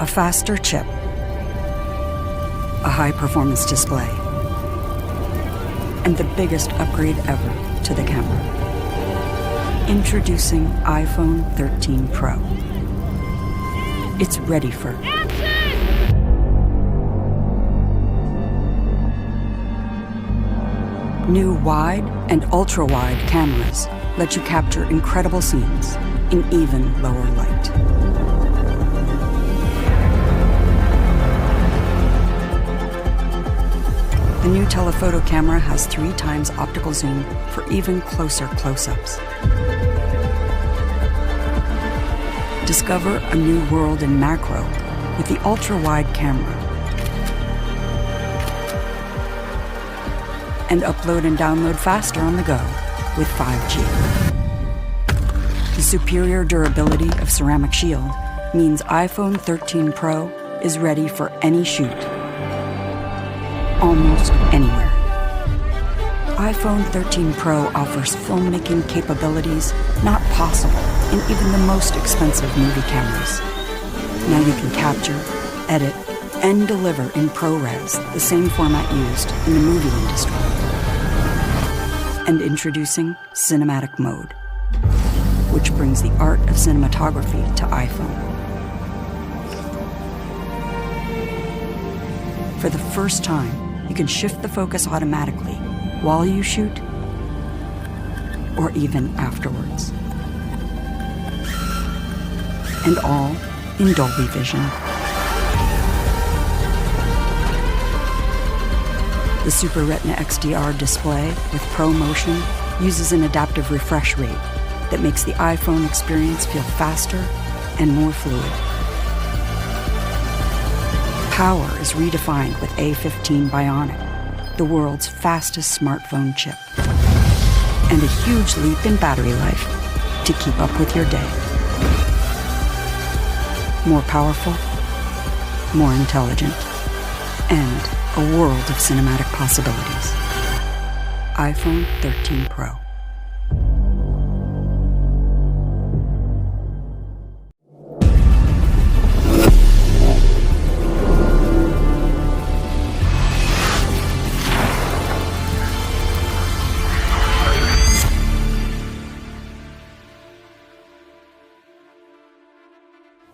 A faster chip, a high-performance display, and the biggest upgrade ever to the camera. Introducing iPhone 13 Pro. It's ready for new wide and ultra-wide cameras let you capture incredible scenes in even lower light. The new telephoto camera has 3 times optical zoom for even closer close-ups. Discover a new world in macro with the ultra-wide camera. And upload and download faster on the go with 5G. The superior durability of ceramic shield means iPhone 13 Pro is ready for any shoot, almost anywhere. iPhone 13 Pro offers filmmaking capabilities not possible in even the most expensive movie cameras. Now you can capture, edit, and deliver in ProRes, the same format used in the movie industry. And introducing Cinematic Mode, which brings the art of cinematography to iPhone. For the first time, you can shift the focus automatically while you shoot or even afterwards. And all in Dolby Vision. The Super Retina XDR display with ProMotion uses an adaptive refresh rate that makes the iPhone experience feel faster and more fluid. Power is redefined with A15 Bionic, the world's fastest smartphone chip. And a huge leap in battery life to keep up with your day. More powerful, more intelligent, and a world of cinematic possibilities. iPhone 13 Pro.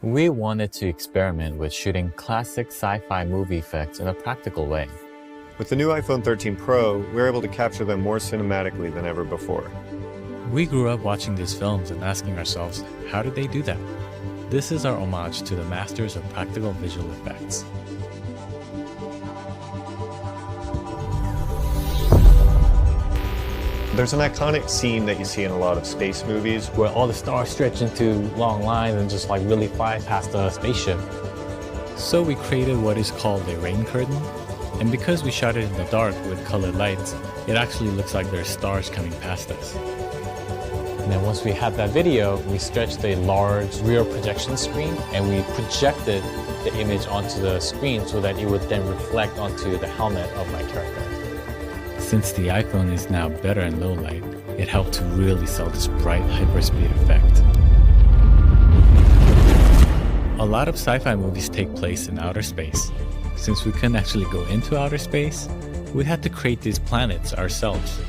We wanted to experiment with shooting classic sci-fi movie effects in a practical way. With the new iPhone 13 Pro, we're able to capture them more cinematically than ever before. We grew up watching these films and asking ourselves, how did they do that? This is our homage to the masters of practical visual effects. There's an iconic scene that you see in a lot of space movies where all the stars stretch into long lines and just like really fly past the spaceship. So we created what is called a rain curtain, and because we shot it in the dark with colored lights, it actually looks like there's stars coming past us. And then once we had that video, we stretched a large rear projection screen and we projected the image onto the screen so that it would then reflect onto the helmet of my character. Since the iPhone is now better in low light, it helped to really sell this bright hyperspeed effect. A lot of sci-fi movies take place in outer space. Since we couldn't actually go into outer space, we had to create these planets ourselves.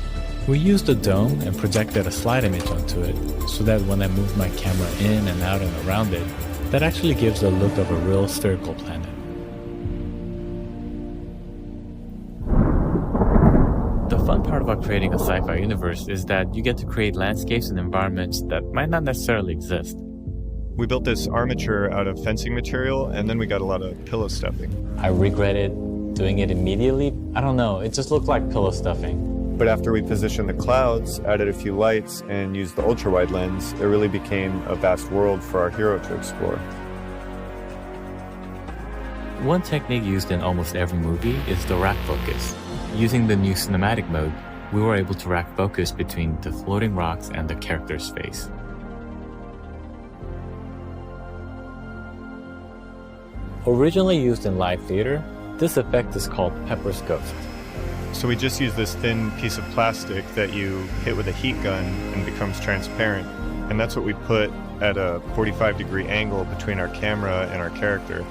We used a dome and projected a slide image onto it, so that when I moved my camera in and out and around it, that actually gives the look of a real spherical planet. The fun part about creating a sci-fi universe is that you get to create landscapes and environments that might not necessarily exist. We built this armature out of fencing material, and then we got a lot of pillow stuffing. I regretted doing it immediately. I don't know, it just looked like pillow stuffing. But after we positioned the clouds, added a few lights, and used the ultra-wide lens, it really became a vast world for our hero to explore. One technique used in almost every movie is the rack focus. Using the new cinematic mode, we were able to rack focus between the floating rocks and the character's face. Originally used in live theater, this effect is called Pepper's Ghost. So we just use this thin piece of plastic that you hit with a heat gun and becomes transparent. And that's what we put at a 45-degree angle between our camera and our character.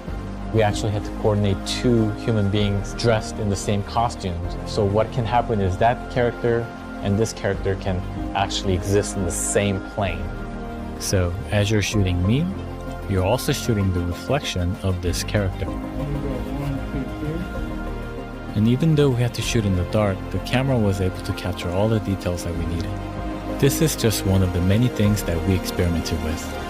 We actually had to coordinate two human beings dressed in the same costumes. So what can happen is that character and this character can actually exist in the same plane. So as you're shooting me, you're also shooting the reflection of this character. And even though we had to shoot in the dark, the camera was able to capture all the details that we needed. This is just one of the many things that we experimented with.